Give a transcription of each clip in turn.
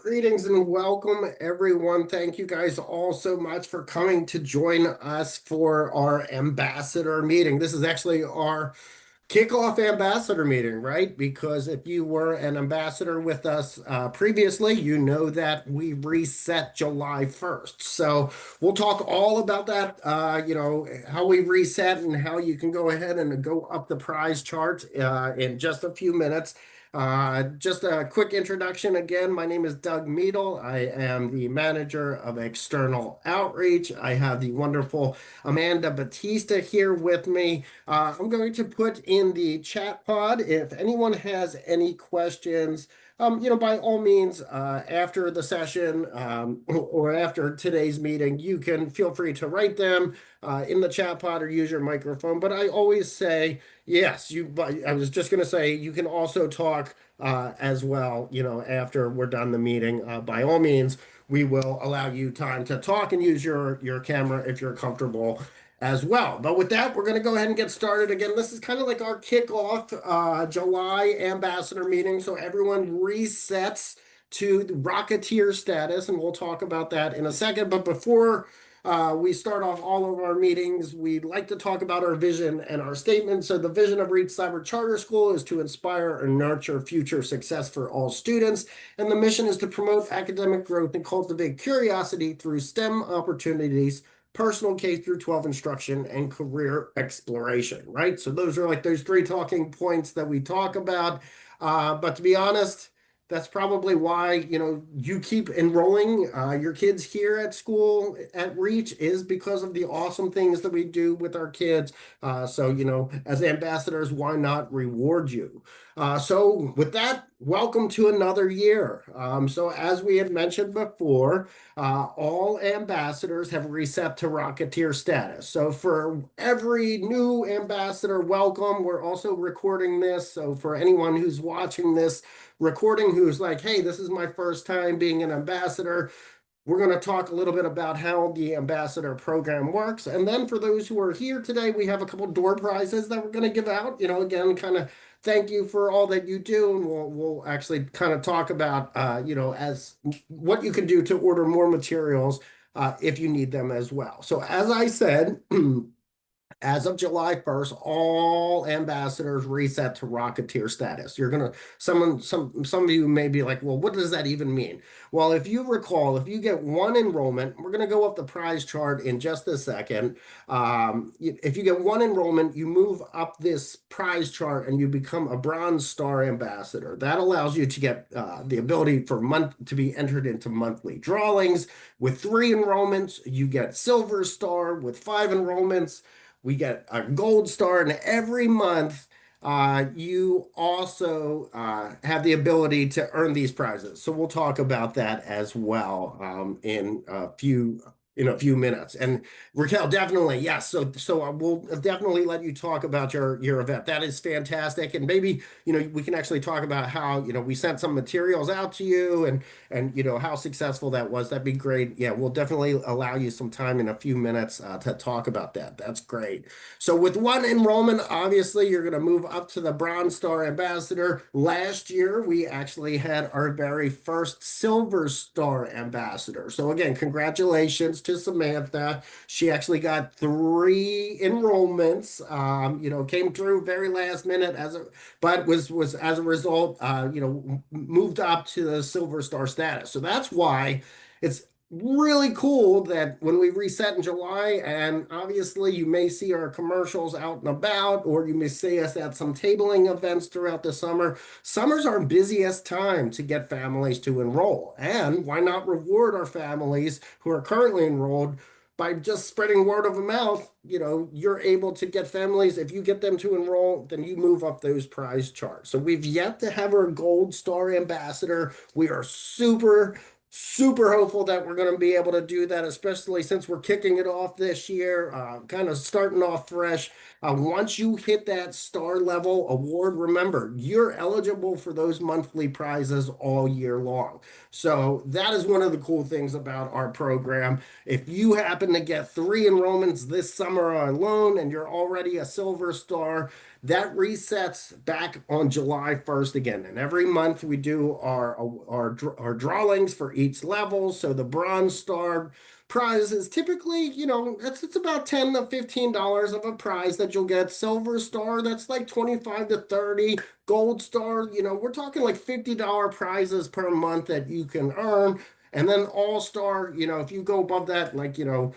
Greetings and welcome, everyone. Thank you guys all so much for coming to join us for our ambassador meeting. This is actually our kickoff ambassador meeting, right? Because if you were an ambassador with us previously, you know that we reset July 1st. So we'll talk all about that, how we reset and how you can go ahead and go up the prize chart in just a few minutes. Just a quick introduction again. My name is Doug Meadle. I am the manager of external outreach. I have the wonderful Amanda Batista here with me. I'm going to put in the chat pod if anyone has any questions. By all means, after the session or after today's meeting, you can feel free to write them in the chat pod or use your microphone. But I always say, yes, I was just going to say, you can also talk as well, after we're done the meeting. By all means, we will allow you time to talk and use your camera if you're comfortable as well. But with that, we're going to go ahead and get started. Again, this is kind of like our kickoff July ambassador meeting. So everyone resets to the Rocketeer status, and we'll talk about that in a second. But before we start off all of our meetings, we'd like to talk about our vision and our statement. So the vision of Reed Cyber Charter School is to inspire and nurture future success for all students. And the mission is to promote academic growth and cultivate curiosity through STEM opportunities, personal K through 12 instruction, and career exploration, right? So those are like those three talking points that we talk about. But to be honest, that's probably why, you keep enrolling your kids here at school at Reach, is because of the awesome things that we do with our kids. So, as ambassadors, why not reward you? So with that, welcome to another year. So as we had mentioned before, all ambassadors have reset to Rocketeer status. So for every new ambassador, welcome. We're also recording this. So for anyone who's watching this recording who's like, hey, this is my first time being an ambassador, we're going to talk a little bit about how the ambassador program works. And then for those who are here today, we have a couple door prizes that we're going to give out. Again, kind of thank you for all that you do. And we'll actually kind of talk about, as what you can do to order more materials if you need them as well. So as I said, as of July 1st, all ambassadors reset to Rocketeer status. Some of you may be like, well, what does that even mean? Well, if you recall, if you get one enrollment, we're going to go up the prize chart in just a second. If you get one enrollment, you move up this prize chart and you become a Bronze Star ambassador. That allows you to get the ability to be entered into monthly drawings. With 3 enrollments, you get Silver Star. With 5 enrollments, we get a Gold Star, and every month you also have the ability to earn these prizes. So we'll talk about that as well in a few minutes. And Raquel, definitely, yes. So we'll definitely let you talk about your event. That is fantastic. And maybe, we can actually talk about how, we sent some materials out to you and how successful that was. That'd be great. Yeah, we'll definitely allow you some time in a few minutes to talk about that. That's great. So with one enrollment, obviously you're going to move up to the Bronze Star Ambassador. Last year, we actually had our very first Silver Star Ambassador. So again, congratulations to Samantha. She actually got 3 enrollments, came through very last minute but was as a result, moved up to the Silver Star status. So that's why it's really cool that when we reset in July, and obviously you may see our commercials out and about, or you may see us at some tabling events throughout the summer. Summer's our busiest time to get families to enroll. And why not reward our families who are currently enrolled by just spreading word of mouth? You're able to get families, if you get them to enroll, then you move up those prize charts. So we've yet to have our Gold Star ambassador. We are super super hopeful that we're going to be able to do that, especially since we're kicking it off this year, kind of starting off fresh. Once you hit that star level award, remember, you're eligible for those monthly prizes all year long. So that is one of the cool things about our program. If you happen to get 3 enrollments this summer alone and you're already a silver star, that resets back on July 1st again. And every month we do our drawings for each level. So the bronze star prize is typically, it's about $10 to $15 of a prize that you'll get. Silver star, that's like 25 to 30. Gold star, we're talking like $50 prizes per month that you can earn. And then all star, if you go above that, like, there's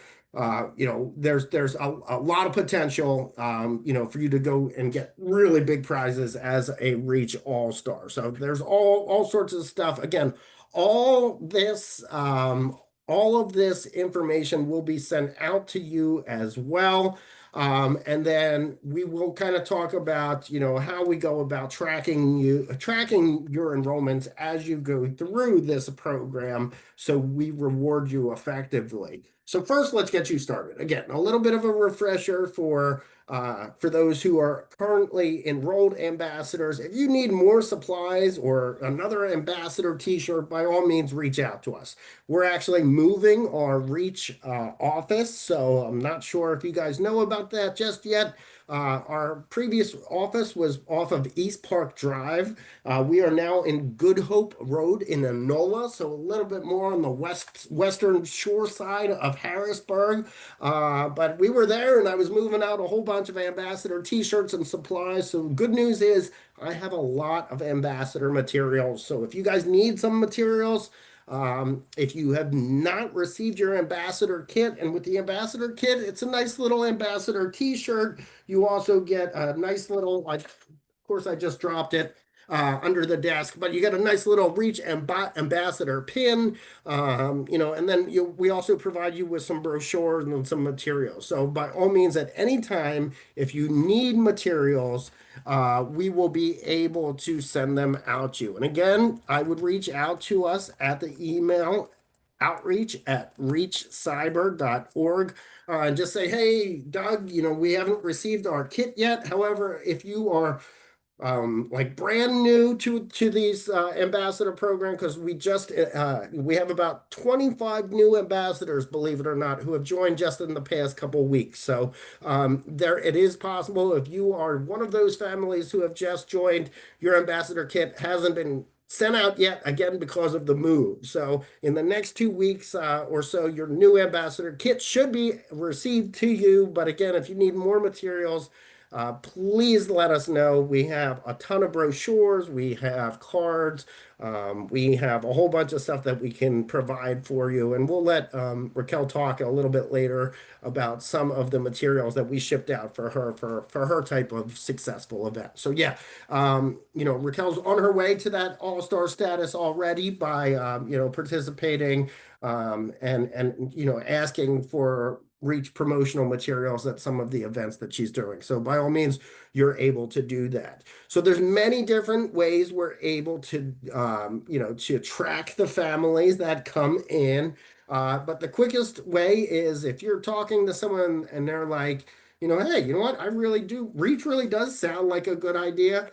a lot of potential, for you to go and get really big prizes as a Reach All Star. So there's all sorts of stuff. Again, all this, all of this information will be sent out to you as well. And then we will kind of talk about, how we go about tracking your enrollments as you go through this program, so we reward you effectively. So first, let's get you started. Again, a little bit of a refresher for those who are currently enrolled ambassadors. If you need more supplies or another ambassador t-shirt, by all means, reach out to us. We're actually moving our Reach office, so I'm not sure if you guys know about that just yet. Our previous office was off of East Park Drive. We are now in Good Hope Road in Enola, so a little bit more on the western shore side of Harrisburg. But we were there, and I was moving out a whole bunch of ambassador t-shirts and supplies. So good news is I have a lot of ambassador materials. So if you guys need some materials, if you have not received your ambassador kit, and with the ambassador kit, it's a nice little ambassador t-shirt. You also get a nice little, like, of course, I just dropped it under the desk, but you get a nice little Reach ambassador pin, and then we also provide you with some brochures and some materials. So by all means, at any time, if you need materials, we will be able to send them out to you. And again, I would reach out to us at the email outreach@reachcyber.org, and just say, hey, Doug, we haven't received our kit yet. However, if you are like brand new to these ambassador program, because we have about 25 new ambassadors, believe it or not, who have joined just in the past couple weeks. So there it is possible, if you are one of those families who have just joined, your ambassador kit hasn't been sent out yet, again, because of the move. So in the next 2 weeks or so, your new ambassador kit should be received to you. But again, if you need more materials, please let us know. We have a ton of brochures, we have cards, we have a whole bunch of stuff that we can provide for you. And we'll let Raquel talk a little bit later about some of the materials that we shipped out for her for her type of successful event. So yeah, Raquel's on her way to that all-star status already by participating and asking for Reach promotional materials at some of the events that she's doing. So by all means, you're able to do that. So there's many different ways we're able to, to track the families that come in. But the quickest way is if you're talking to someone and they're like, hey, you know what? I really do. Reach really does sound like a good idea.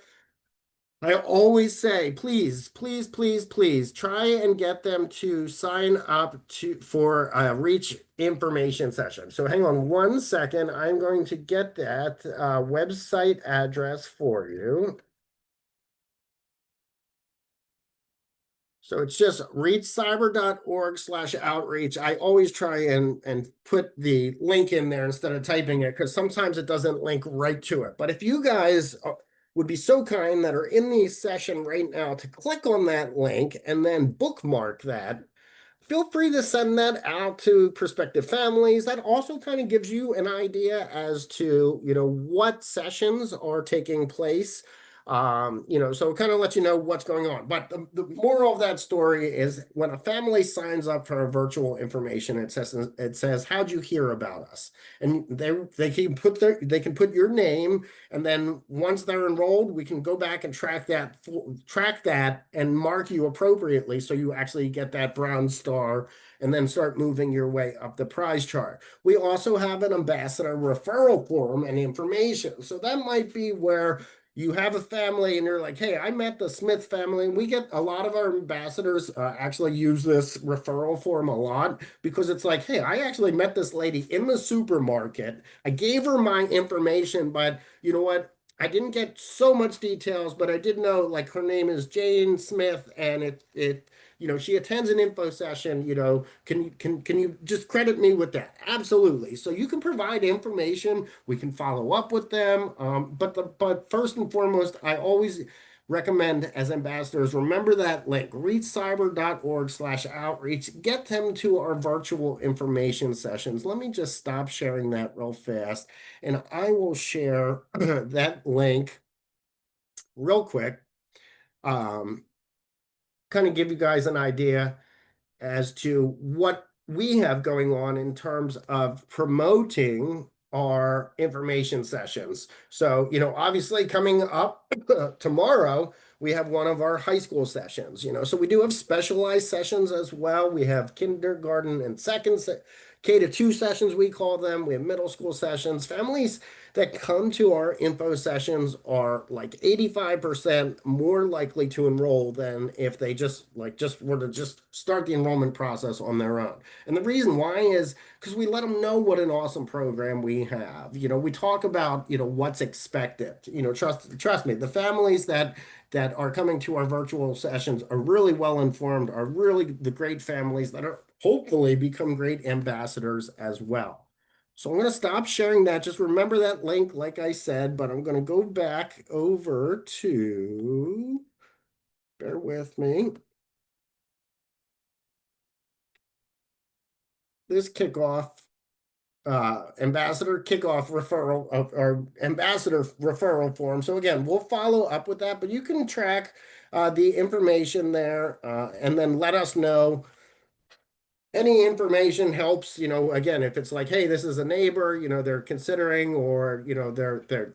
I always say, please, please, please, please try and get them to sign up for a Reach information session. So hang on 1 second. I'm going to get that website address for you. So it's just reachcyber.org/outreach. I always try and put the link in there instead of typing it, because sometimes it doesn't link right to it. But if you guys would be so kind that are in the session right now to click on that link and then bookmark that, feel free to send that out to prospective families. That also kind of gives you an idea as to, what sessions are taking place. So it kind of lets you know what's going on. But the moral of that story is when a family signs up for a virtual information, it says, how'd you hear about us? And they can put your name, and then once they're enrolled, we can go back and track that and mark you appropriately so you actually get that brown star and then start moving your way up the prize chart. We also have an ambassador referral form and information. So that might be where you have a family and you're like, hey, I met the Smith family. And we get a lot of our ambassadors actually use this referral form a lot because it's like, hey, I actually met this lady in the supermarket. I gave her my information, but you know what? I didn't get so much details, but I did know like her name is Jane Smith, and she attends an info session. Can you just credit me with that? Absolutely. So you can provide information. We can follow up with them. But first and foremost, I always recommend as ambassadors, remember that link, reachcyber.org/outreach. Get them to our virtual information sessions. Let me just stop sharing that real fast, and I will share that link real quick. Um, Kind of give you guys an idea as to what we have going on in terms of promoting our information sessions. So, obviously coming up tomorrow, we have one of our high school sessions, so we do have specialized sessions as well. We have kindergarten and K to 2 sessions, we call them. We have middle school sessions. Families that come to our info sessions are like 85% more likely to enroll than if they just were to just start the enrollment process on their own. And the reason why is because we let them know what an awesome program we have. We talk about, what's expected. Trust me, the families that are coming to our virtual sessions are really well informed, are really the great families that are hopefully become great ambassadors as well. So I'm going to stop sharing that. Just remember that link, like I said, but I'm going to go back over to, bear with me, this kickoff, ambassador kickoff referral or ambassador referral form. So again, we'll follow up with that, but you can track the information there and then let us know. Any information helps, again, if it's like, hey, this is a neighbor, they're considering, or,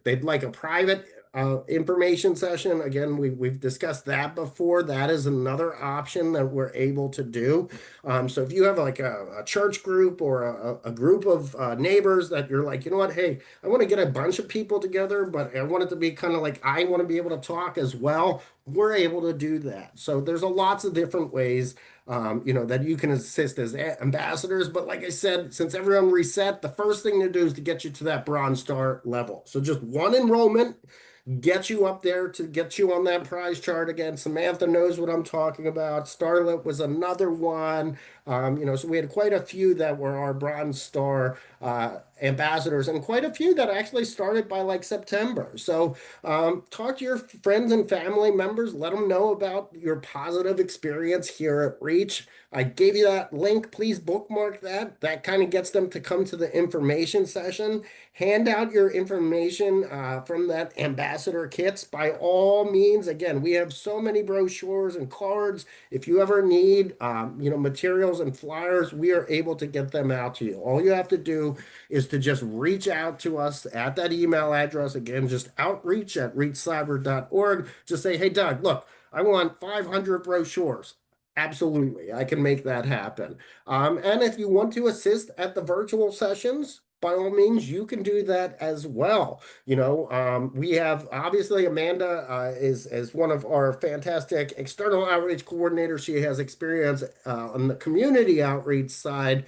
they'd like a private information session. Again, we've discussed that before. That is another option that we're able to do. So if you have like a church group or a group of neighbors that you're like, you know what, hey, I want to get a bunch of people together, but I want it to be kind of like, I want to be able to talk as well. We're able to do that. So there's lots of different ways that you can assist as ambassadors. But like I said, since everyone reset, the first thing to do is to get you to that bronze star level. So just one enrollment get you up there to get you on that prize chart again. Samantha knows what I'm talking about. Starlet was another one. So we had quite a few that were our bronze star ambassadors, and quite a few that actually started by like September. So talk to your friends and family members, let them know about your positive experience here at Reach. I gave you that link. Please bookmark that. That kind of gets them to come to the information session. Hand out your information from that ambassador kits by all means. Again, we have so many brochures and cards. If you ever need, materials and flyers, we are able to get them out to you. All you have to do is to just reach out to us at that email address. Again, just outreach@reachcyber.org. Just say, hey, Doug, look, I want 500 brochures. Absolutely, I can make that happen. And if you want to assist at the virtual sessions, by all means, you can do that as well. We have obviously Amanda is one of our fantastic external outreach coordinators. She has experience on the community outreach side,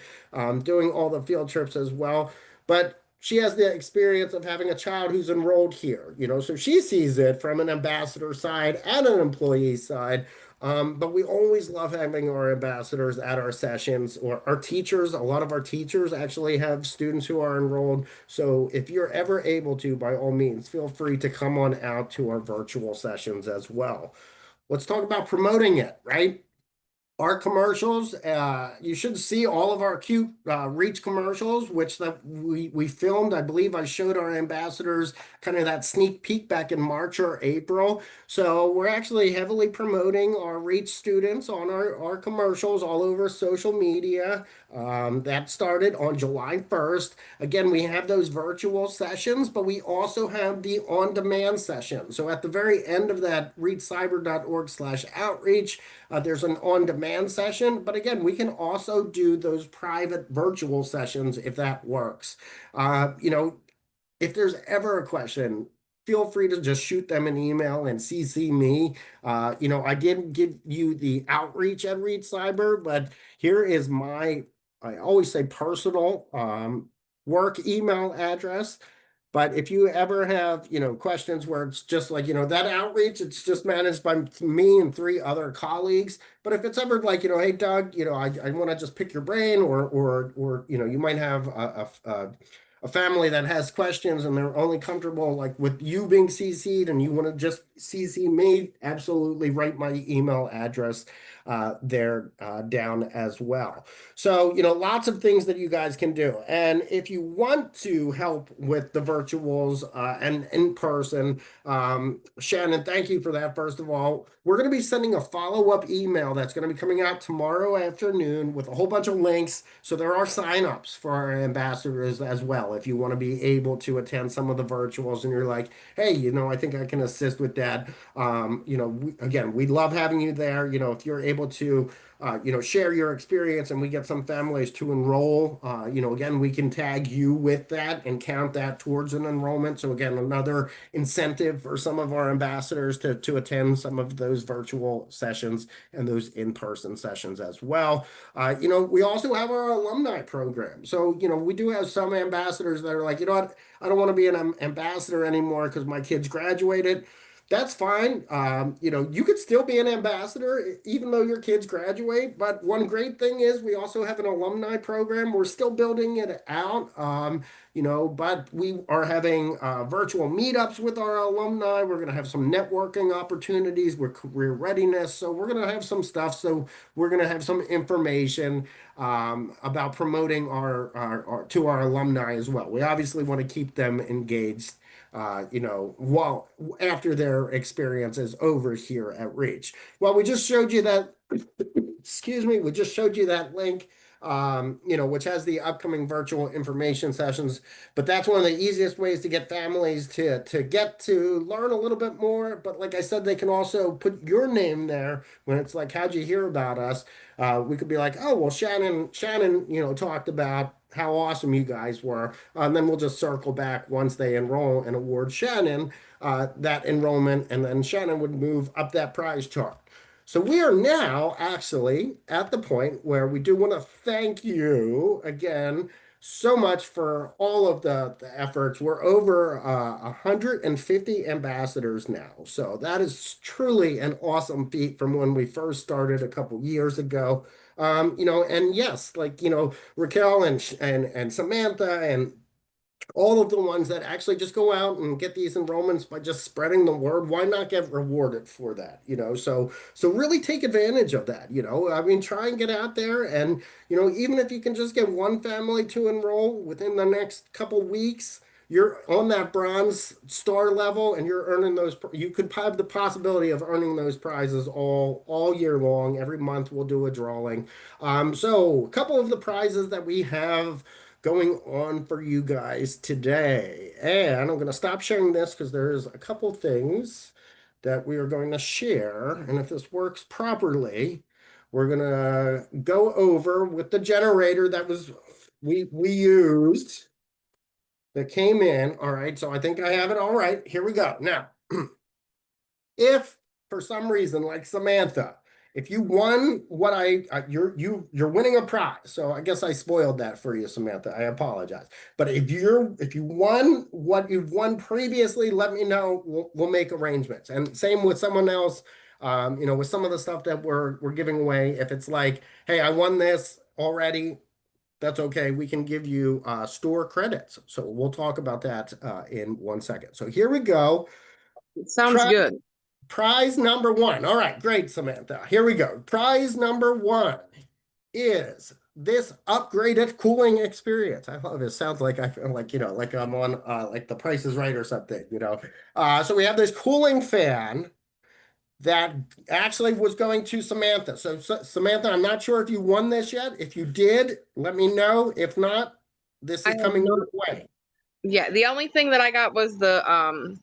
doing all the field trips as well. But she has the experience of having a child who's enrolled here, so she sees it from an ambassador side and an employee side. But we always love having our ambassadors at our sessions, or our teachers. A lot of our teachers actually have students who are enrolled. So if you're ever able to, by all means, feel free to come on out to our virtual sessions as well. Let's talk about promoting it, right? Our commercials, you should see all of our cute Reach commercials, which that we filmed. I believe I showed our ambassadors kind of that sneak peek back in March or April. So we're actually heavily promoting our Reach students on our commercials all over social media. That started on July 1st. Again, we have those virtual sessions, but we also have the on-demand session. So at the very end of that reachcyber.org/outreach, there's an on-demand session, but again, we can also do those private virtual sessions if that works. You know, if there's ever a question, feel free to just shoot them an email and CC me. You know, I did give you the outreach at Reach Cyber, but here is my, I always say personal work email address. But if you ever have, you know, questions where it's just like, you know, that outreach, it's just managed by me and three other colleagues. But if it's ever like, you know, hey, Doug, you know, I want to just pick your brain or, you know, you might have a family that has questions and they're only comfortable like with you being CC'd and you want to just CC me, absolutely write my email address there down as well. So, you know, lots of things that you guys can do. And if you want to help with the virtuals and in person, Shannon, thank you for that. First of all, we're going to be sending a follow-up email that's going to be coming out tomorrow afternoon with a whole bunch of links. So there are sign-ups for our ambassadors as well. If you want to be able to attend some of the virtuals and you're like, hey, you know, I think I can assist with that. You know, again, we love having you there. You know, if you're able to you know, share your experience and we get some families to enroll. You know, again, we can tag you with that and count that towards an enrollment. So again, another incentive for some of our ambassadors to attend some of those virtual sessions and those in-person sessions as well. You know, we also have our alumni program. So, you know, we do have some ambassadors that are like, you know what, I don't want to be an ambassador anymore because my kids graduated. That's fine. You know, you could still be an ambassador even though your kids graduate. But one great thing is we also have an alumni program. We're still building it out. You know, but we are having virtual meetups with our alumni. We're going to have some networking opportunities with career readiness. So we're going to have some stuff. So we're going to have some information about promoting our to our alumni as well. We obviously want to keep them engaged you know, while after their experience is over here at Reach. Well, we just showed you that, excuse me, we just showed you that link, you know, which has the upcoming virtual information sessions. But that's one of the easiest ways to get families to get to learn a little bit more. But like I said, they can also put your name there when it's like, how'd you hear about us? We could be like, oh, well, Shannon, you know, talked about how awesome you guys were. And then we'll just circle back once they enroll and award Shannon that enrollment, and then Shannon would move up that prize chart. So we are now actually at the point where we do want to thank you again so much for all of the efforts. We're over 150 ambassadors now. So that is truly an awesome feat from when we first started a couple years ago. You know, and yes, like, you know, Raquel and Samantha and all of the ones that actually just go out and get these enrollments by just spreading the word, why not get rewarded for that, you know? So really take advantage of that, you know? I mean, try and get out there and, you know, even if you can just get one family to enroll within the next couple weeks, you're on that bronze star level and you're earning those, you could have the possibility of earning those prizes all year long. Every month we'll do a drawing. So a couple of the prizes that we have going on for you guys today. And I'm going to stop sharing this because there's a couple things that we are going to share. And if this works properly, we're going to go over with the generator that was we used that came in. All right, so I think I have it all right. Here we go. Now, if for some reason, like Samantha, if you won what you're winning a prize. So I guess I spoiled that for you, Samantha. I apologize. But if you won what you've won previously, let me know. We'll make arrangements. And same with someone else. You know, with some of the stuff that we're giving away. If it's like, hey, I won this already, that's okay. We can give you store credits. So we'll talk about that in 1 second. So here we go. It sounds Try good. Prize number one. All right, great, Samantha. Here we go. Prize number one is this upgraded cooling experience. I love it. Sounds like I feel like, like I'm on like The Price is Right or something. So we have this cooling fan that actually was going to Samantha. So Samantha, I'm not sure if you won this yet. If you did, let me know. If not, this I is have coming no. your way. Yeah, the only thing that I got was the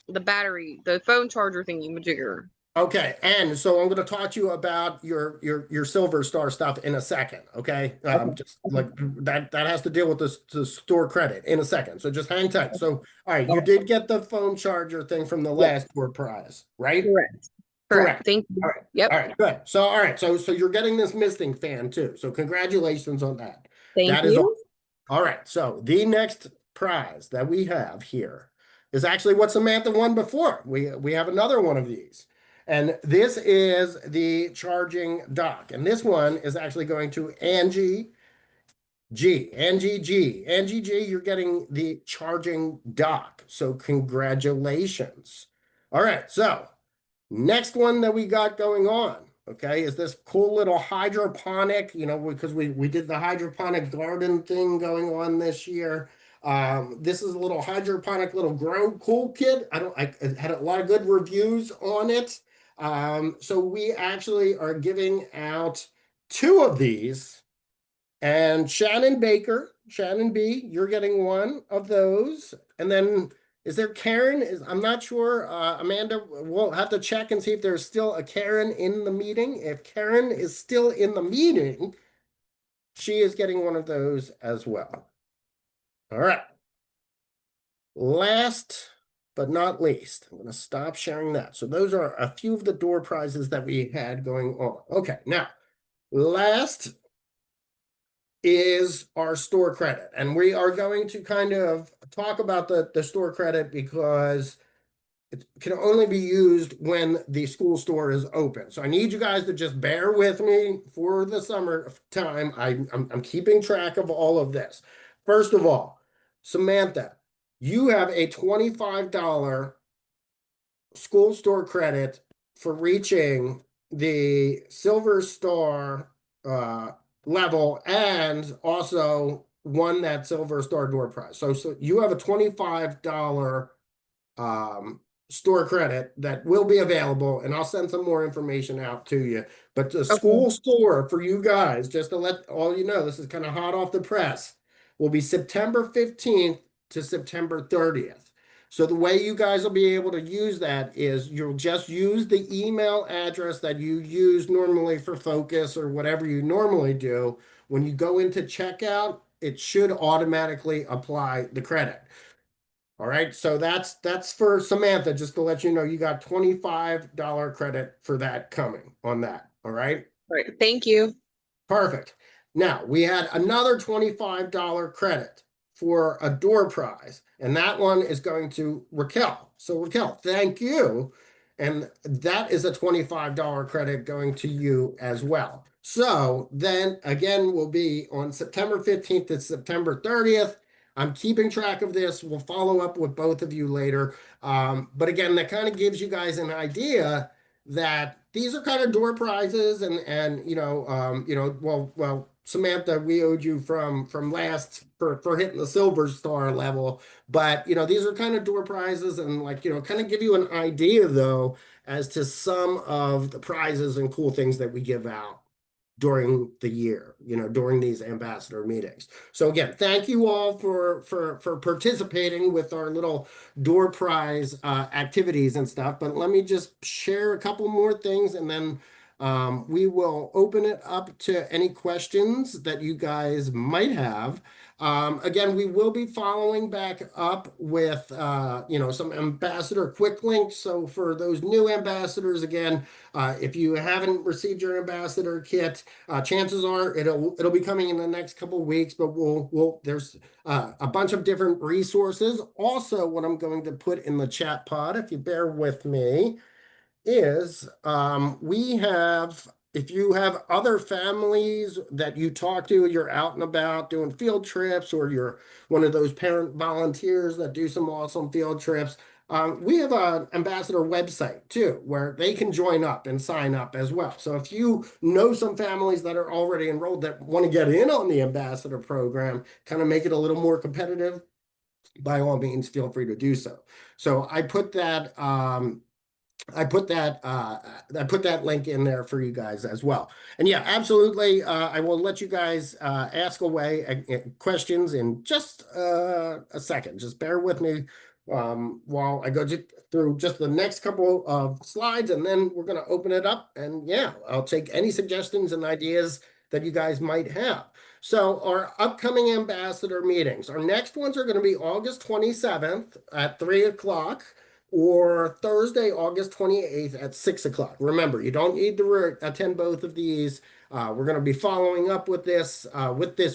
battery, the phone charger thingy majigger. Okay, and so I'm going to talk to you about your Silver Star stuff in a second. Okay, Okay. just Okay. like that has to deal with the store credit in a second. So just hang tight. So all right, you Okay. did get the phone charger thing from the Yes, last tour prize, right? correct. Correct. Correct. Thank you. All right. Yep. All right. Good. So all right. So you're getting this misting fan too. So congratulations on that. Thank That is you. awesome. All right. So the next prize that we have here is actually what Samantha won before. We have another one of these. And this is the charging dock. And this one is actually going to Angie G. Angie G. Angie G, you're getting the charging dock. So congratulations. All right. So next one that we got going on, okay, is this cool little hydroponic, because we did the hydroponic garden thing going on this year. This is a little hydroponic little grow cool kit. I it had a lot of good reviews on it. So we actually are giving out two of these. And Shannon B, you're getting one of those. And then is there Karen? I'm not sure. Amanda, we'll have to check and see if there's still a Karen in the meeting. If Karen is still in the meeting, she is getting one of those as well. All right. Last but not least, I'm going to stop sharing that. So those are a few of the door prizes that we had going on. Okay, now last is our store credit. And we are going to kind of talk about the store credit because it can only be used when the school store is open. So I need you guys to just bear with me for the summer time. I'm keeping track of all of this. First of all, Samantha, you have a $25 school store credit for reaching the Silver Star level and also won that Silver Star door prize. So you have a $25 um, store credit that will be available, and I'll send some more information out to you. But the Okay. school store for you guys, just to let all you know, this is kind of hot off the press, will be September 15th to September 30th. So the way you guys will be able to use that is you'll just use the email address that you use normally for Focus or whatever you normally do. When you go into checkout, it should automatically apply the credit. All right, so that's for Samantha, just to let you know you got $25 credit for that coming on that. All right. Right. Thank you. Perfect. Now, we had another $25 credit for a door prize, and that one is going to Raquel. So, Raquel, thank you. And that is a $25 credit going to you as well. So, then again, we'll be on September 15th to September 30th. I'm keeping track of this. We'll follow up with both of you later. But again, that kind of gives you guys an idea that these are kind of door prizes and well Samantha, we owed you from last for hitting the Silver Star level, but these are kind of door prizes and like kind of give you an idea though as to some of the prizes and cool things that we give out during the year, during these ambassador meetings. So again, thank you all for participating with our little door prize activities and stuff. But let me just share a couple more things, and then we will open it up to any questions that you guys might have. Again, we will be following back up with some ambassador quick links. So for those new ambassadors, again, if you haven't received your ambassador kit, chances are it'll be coming in the next couple of weeks, but we'll there's a bunch of different resources. Also, what I'm going to put in the chat pod, if you bear with me, is we have, if you have other families that you talk to, you're out and about doing field trips, or you're one of those parent volunteers that do some awesome field trips, We have an ambassador website too, where they can join up and sign up as well. So if you know some families that are already enrolled that want to get in on the ambassador program, kind of make it a little more competitive, by all means, feel free to do so. So I put that link in there for you guys as well. And yeah, absolutely. I will let you guys ask away questions in just a second. Just bear with me while I go through just the next couple of slides, and then we're going to open it up. And yeah, I'll take any suggestions and ideas that you guys might have. So our upcoming ambassador meetings, our next ones are going to be August 27th at 3 o'clock or Thursday, August 28th at 6 o'clock. Remember, you don't need to attend both of these. We're going to be following up with this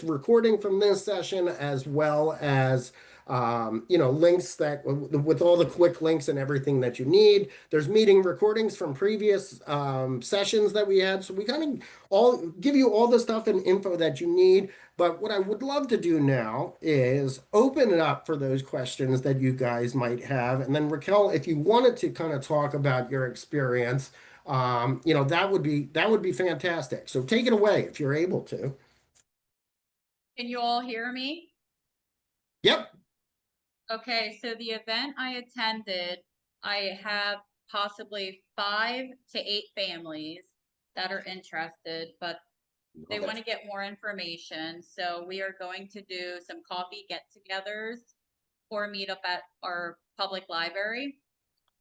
recording from this session, as well as links that with all the quick links and everything that you need. There's meeting recordings from previous sessions that we had, so we kind of all give you all the stuff and info that you need. But what I would love to do now is open it up for those questions that you guys might have. And then Raquel, if you wanted to kind of talk about your experience, that would be fantastic. So take it away if you're able to. Can you all hear me? Yep. Okay, so the event I attended, I have possibly 5 to 8 families that are interested, but they want to get more information. So we are going to do some coffee get-togethers or meet up at our public library.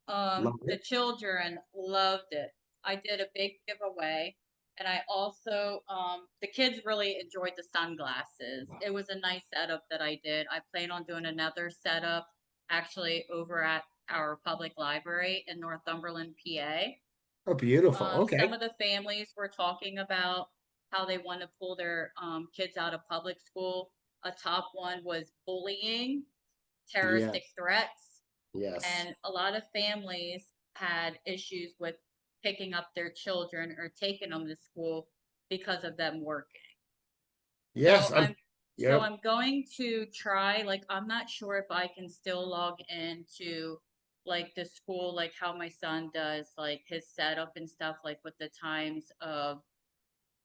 The children loved it. I did a big giveaway, and I also the kids really enjoyed the sunglasses. It was a nice setup that I did. I plan on doing another setup actually over at our public library in Northumberland, PA. Oh, beautiful. Some Okay. of the families were talking about how they want to pull their kids out of public school. A top one was bullying, terroristic Yes. threats, Yes. and a lot of families had issues with picking up their children or taking them to school because of them working. Yes. So I'm Yep. I'm going to try, like, I'm not sure if I can still log into like the school, like how my son does, like his setup and stuff, like with the times of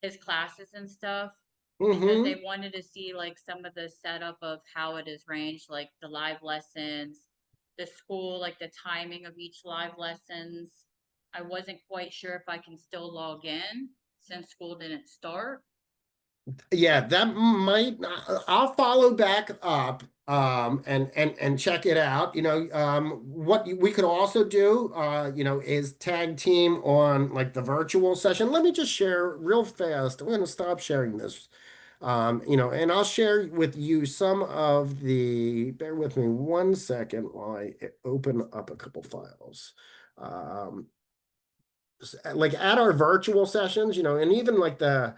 his classes and stuff, because they Mm-hmm. wanted to see like some of the setup of how it is ranged, like the live lessons, the school, like the timing of each live lessons. I wasn't quite sure if I can still log in since school didn't start. Yeah, that might, I'll follow back up and check it out. What we could also do is tag team on like the virtual session. Let me just share real fast. I'm going to stop sharing this. And I'll share with you some of bear with me 1 second while I open up a couple files. Like at our virtual sessions, and even like the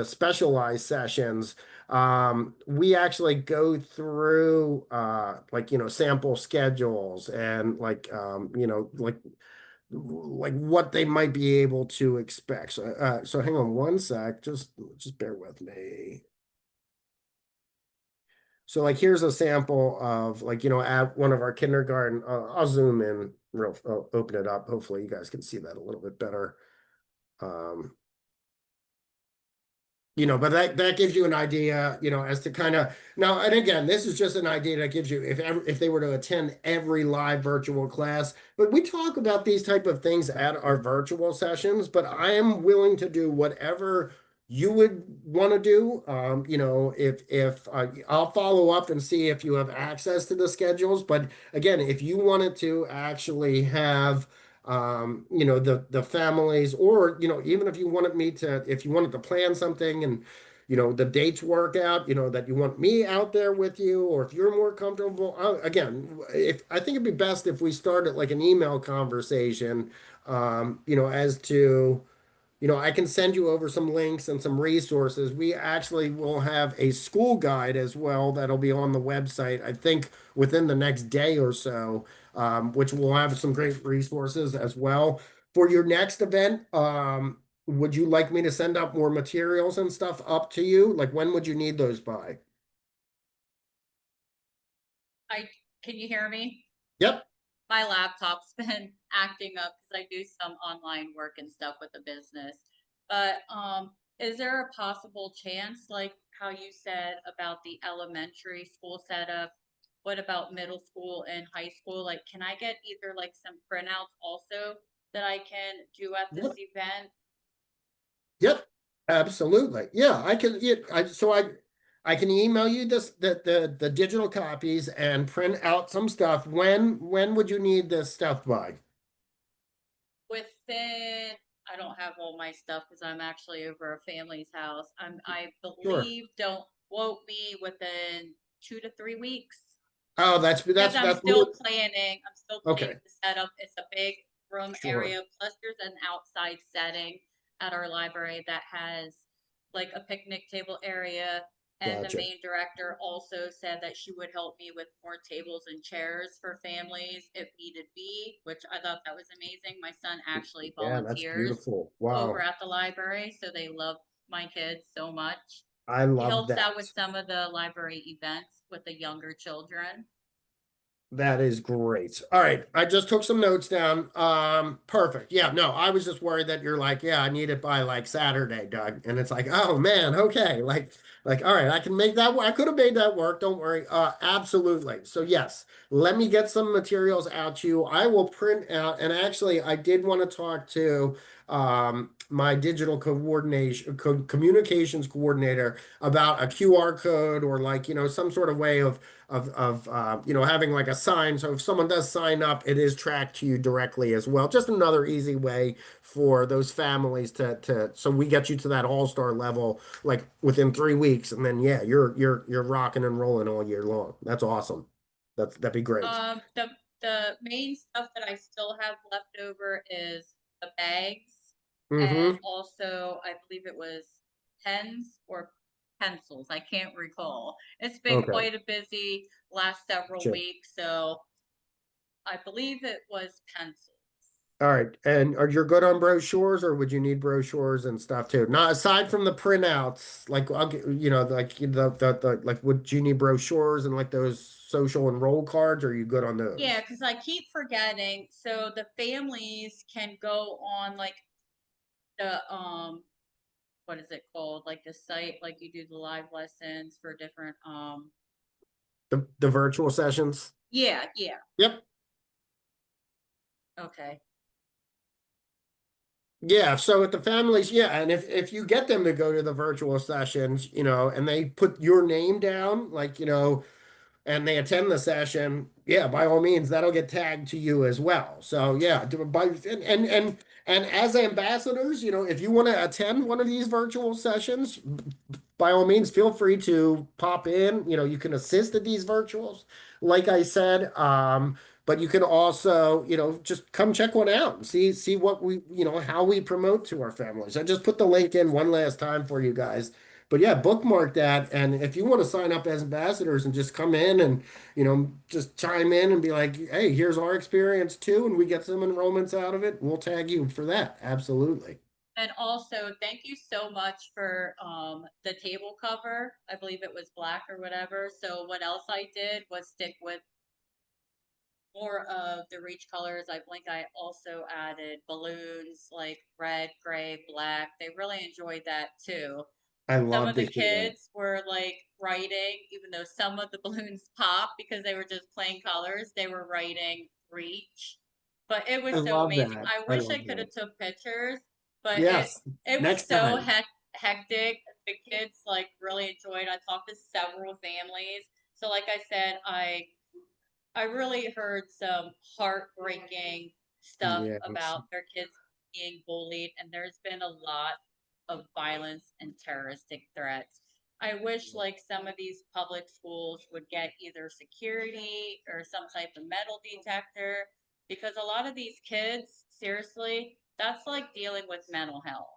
specialized sessions, we actually go through like sample schedules and like what they might be able to expect. So hang on 1 sec, just bear with me. So like here's a sample of like at one of our kindergarten. I'll zoom in I'll open it up. Hopefully you guys can see that a little bit better. Um, but that gives you an idea, as to kind of now, and again, this is just an idea that gives you if they were to attend every live virtual class. But we talk about these type of things at our virtual sessions, but I am willing to do whatever you would want to do. If I'll follow up and see if you have access to the schedules. But again, if you wanted to actually have the families, or even if you wanted to plan something and the dates work out, that you want me out there with you, or if you're more comfortable, again, if I think it'd be best if we started like an email conversation, as to I can send you over some links and some resources. We actually will have a school guide as well that'll be on the website, I think within the next day or so, which will have some great resources as well. For your next event, would you like me to send out more materials and stuff up to you? Like when would you need those by? Can you hear me? Yep. my laptop's been acting up because I do some online work and stuff with the business. But is there a possible chance, like how you said about the elementary school setup? What about middle school and high school? Like, can I get either like some printouts also that I can do at this Yep. event? Yep, absolutely. Yeah, I can, yeah, I can email you the digital copies and print out some stuff. When would you need this stuff by? Within, I don't have all my stuff because I'm actually over a family's house. I Sure. believe, don't quote me, within 2 to 3 weeks. Oh, Because I'm that's still planning. I'm still planning okay. to set up. It's a big room Sure. area. Plus, there's an outside setting at our library that has like a picnic table area. And the Gotcha. main director also said that she would help me with more tables and chairs for families if needed be, which I thought that was amazing. My son actually Yeah, that's volunteers beautiful. over Wow. at the library, so they love my kids so much. I He love helps that. out with some of the library events with the younger children. That is great. All right, I just took some notes down. Perfect. Yeah, no, I was just worried that you're like, yeah, I need it by like Saturday, Doug. And it's like, oh man, okay. All right, I can make that work. I could have made that work. Don't worry. Absolutely. So yes, let me get some materials out to you. I will print out, and actually I did want to talk to my digital coordination communications coordinator about a QR code or like, some sort of way of having like a sign, so if someone does sign up, it is tracked to you directly as well. Just another easy way for those families to so we get you to that all-star level like within 3 weeks, and then yeah, you're rocking and rolling all year long. That's awesome. That'd be great. The main stuff that I still have left over is the bags, and Mm-hmm. also I believe it was pens or pencils. I can't recall. It's been Okay. quite a busy last several Sure. weeks, so I believe it was pencils. All right. And are you good on brochures, or would you need brochures and stuff too? Not aside from the printouts, like I'll get, like like would you need brochures and like those social and roll cards, or are you good on Yeah, those? because I keep forgetting. So the families can go on like the what is it called? Like the site, like you do the live lessons for different The virtual sessions? yeah, yeah. Yep. Okay. Yeah, so with the families, yeah, and if you get them to go to the virtual sessions, and they put your name down, like, and they attend the session, yeah, by all means, that'll get tagged to you as well. So yeah, and as ambassadors, if you want to attend one of these virtual sessions, by all means, feel free to pop in. You can assist at these virtuals, like I said. But you can also, just come check one out and see what how we promote to our families. I just put the link in one last time for you guys. But yeah, bookmark that. And if you want to sign up as ambassadors and just come in and, just chime in and be like, hey, here's our experience too, and we get some enrollments out of it, we'll tag you for that. Absolutely. And also, thank you so much for the table cover. I believe it was black or whatever. So what else I did was stick with more of the Reach colors. I think I also added balloons like red, gray, black. They really enjoyed that too. I Some love of to the hear that. kids were like writing, even though some of the balloons popped because they were just plain colors, they were writing Reach. But it I was so love amazing. that. I I wish I love could that. have took pictures, but Yes, it was next so time. hectic. The kids like really enjoyed. I talked to several families. So like I said, I really heard some heartbreaking stuff Yes. about their kids being bullied, and there's been a lot of violence and terroristic threats. I wish like some of these public schools would get either security or some type of metal detector because a lot of these kids, seriously, that's like dealing with mental health.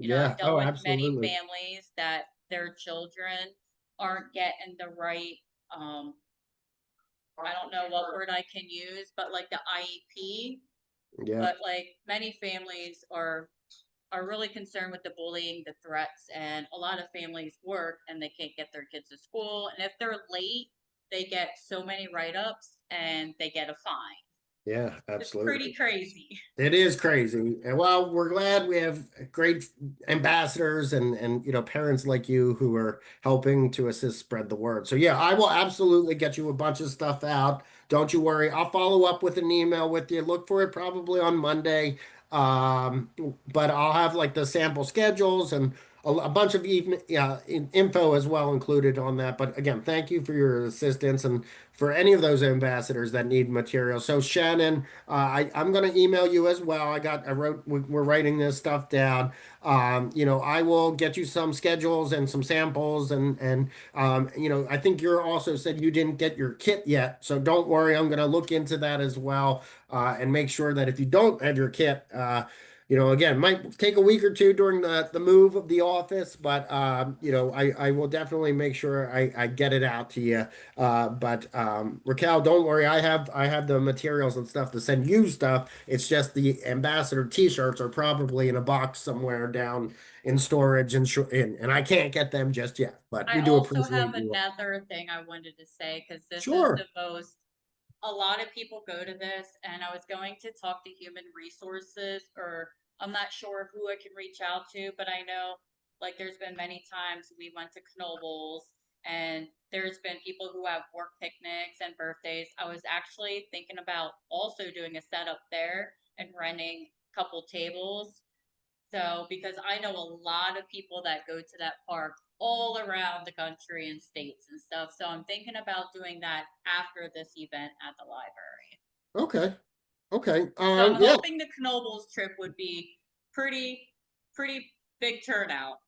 I've Yeah. dealt Oh, with many absolutely. families that their children aren't getting the right I don't know what word I can use, but like the IEP, Yeah. but like many families are really concerned with the bullying, the threats, and a lot of families work and they can't get their kids to school. And if they're late, they get so many write-ups and they get a fine. Yeah, It's pretty absolutely. crazy. It is crazy. And well, we're glad we have great ambassadors and parents like you who are helping to assist spread the word. So yeah, I will absolutely get you a bunch of stuff out. Don't you worry. I'll follow up with an email with you. Look for it probably on Monday. Um, but I'll have like the sample schedules and a bunch of even info as well included on that. But again, thank you for your assistance and for any of those ambassadors that need material. So Shannon, I'm going to email you as well. We're writing this stuff down. I will get you some schedules and some samples and I think you're also said you didn't get your kit yet. So don't worry. I'm going to look into that as well, and make sure that if you don't have your kit, again, might take a week or two during the move of the office, but I will definitely make sure I get it out to you. But Raquel, don't worry, I have the materials and stuff to send you stuff. It's just the ambassador T-shirts are probably in a box somewhere down in storage and I can't get them just yet. But I we do also have appreciate you. another thing I wanted to say, because this is Sure. the most, a lot of people go to this, and I was going to talk to human resources, or I'm not sure who I can reach out to, but I know like there's been many times we went to Knoebels, and there's been people who have work picnics and birthdays. I was actually thinking about also doing a setup there and renting a couple tables. So, because I know a lot of people that go to that park all around the country and states and stuff. So I'm thinking about doing that after this event at the library. Okay. Okay. So I'm Yeah. hoping the Knoebels trip would be pretty, pretty big turnout.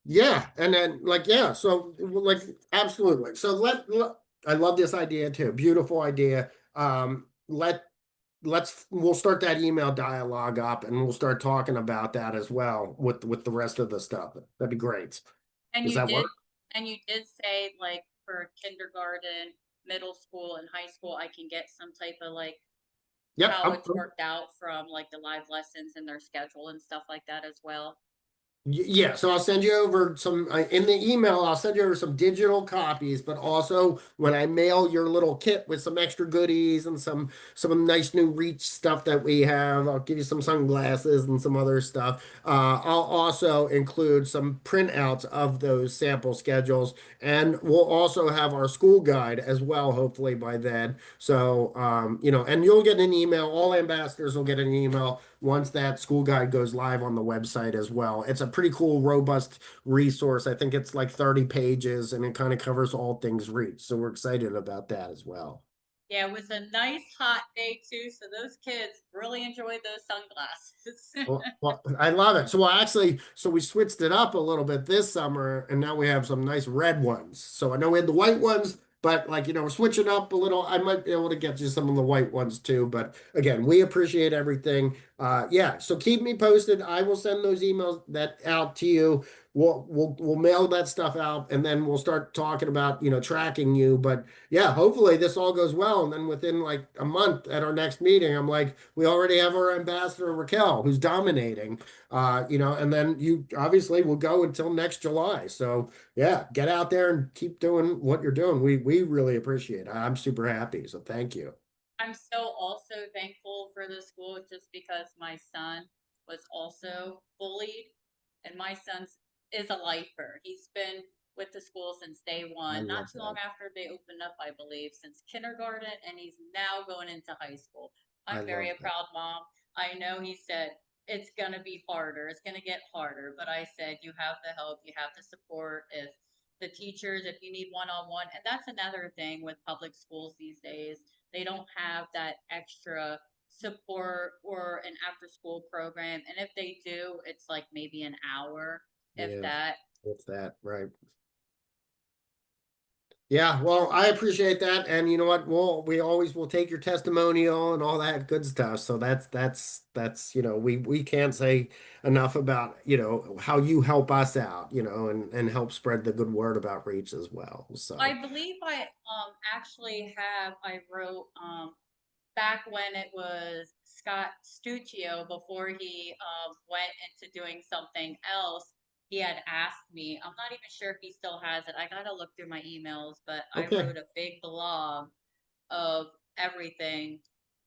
Yeah, and then yeah, so like absolutely. So I love this idea too. Beautiful idea. We'll start that email dialogue up and we'll start talking about that as well with the rest of the stuff. That'd be great. And Does you that did, work? and you did say like for kindergarten, middle school, and high school, I can get some type of like Yep. how it's worked out from like the live lessons and their schedule and stuff like that as well. Yeah, so I'll send you over some in the email. I'll send you over some digital copies, but also when I mail your little kit with some extra goodies and some nice new Reach stuff that we have, I'll give you some sunglasses and some other stuff. I'll also include some printouts of those sample schedules, and we'll also have our school guide as well, hopefully by then. So and you'll get an email. All ambassadors will get an email once that school guide goes live on the website as well. It's a pretty cool, robust resource. I think it's like 30 pages and it kind of covers all things Reach. So we're excited about that as well. Yeah, it was a nice hot day too, so those kids really enjoyed those sunglasses. Well, I love it. So we switched it up a little bit this summer, and now we have some nice red ones. So I know we had the white ones, but we're switching up a little. I might be able to get you some of the white ones too. But again, we appreciate everything. Yeah. So keep me posted. I will send those emails that out to you. We'll mail that stuff out, and then we'll start talking about tracking you. But yeah, hopefully this all goes well, and then within like a month at our next meeting, I'm like, we already have our ambassador Raquel, who's dominating, and then you obviously will go until next July. So yeah, get out there and keep doing what you're doing. We really appreciate it. I'm super happy. So thank you. I'm so also thankful for the school just because my son was also bullied, and my son's is a lifer. He's been with the school since day I one, not love too that. long after they opened up, I believe, since kindergarten, and he's now going into high school. I I'm love very a that. proud mom. I know he said it's gonna be harder, it's gonna get harder, but I said you have the help, you have the support. If the teachers, if you need one-on-one, and that's another thing with public schools these days, they don't have that extra support or an after school program. And if they do, it's like maybe an hour, if Yeah, that. what's that? Right. Yeah, well, I appreciate that, and you know what? We always will take your testimonial and all that good stuff. So that's we can't say enough about how you help us out, and help spread the good word about Reach as well. I So believe I actually have I wrote back when it was Scott Stuccio before he went into doing something else. He had asked me, I'm not even sure if he still has it. I gotta look through my emails, but I okay, wrote a big blog of everything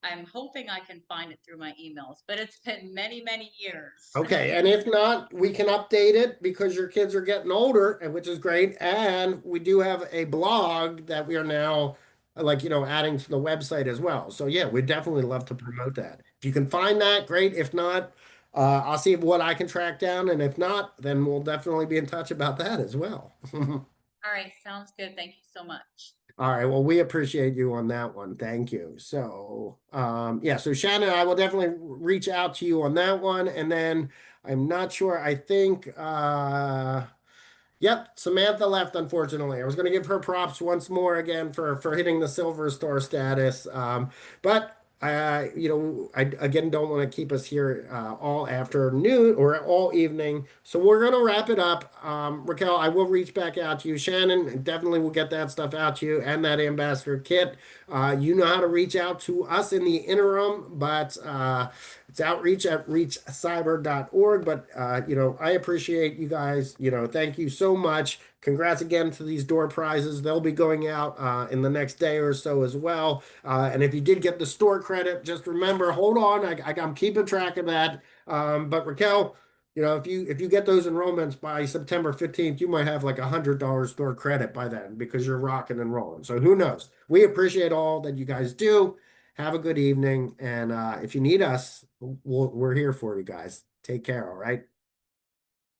I'm hoping I can find it through my emails, but it's been many, many years. Okay, and if not, we can update it because your kids are getting older, and which is great. And we do have a blog that we are now like, adding to the website as well. So yeah, we'd definitely love to promote that. If you can find that, great. If not, I'll see what I can track down. And if not, then we'll definitely be in touch about that as well. All right, sounds good. Thank you so much. All right, well, we appreciate you on that one. Thank you. So, yeah, so Shannon, I will definitely reach out to you on that one. And then I'm not sure, I think, yep, Samantha left, unfortunately. I was going to give her props once more again for hitting the silver star status. But I again don't want to keep us here all afternoon or all evening. So we're going to wrap it up. Raquel, I will reach back out to you. Shannon, definitely will get that stuff out to you and that ambassador kit. You know how to reach out to us in the interim, but it's outreach at reachcyber.org. But, I appreciate you guys. Thank you so much. Congrats again to these door prizes. They'll be going out in the next day or so as well. And if you did get the store credit, just remember, hold on. I'm keeping track of that. But Raquel, if you get those enrollments by September 15th, you might have like $100 store credit by then because you're rocking and rolling. So who knows? We appreciate all that you guys do. Have a good evening. And if you need us, we're here for you guys. Take care. All right.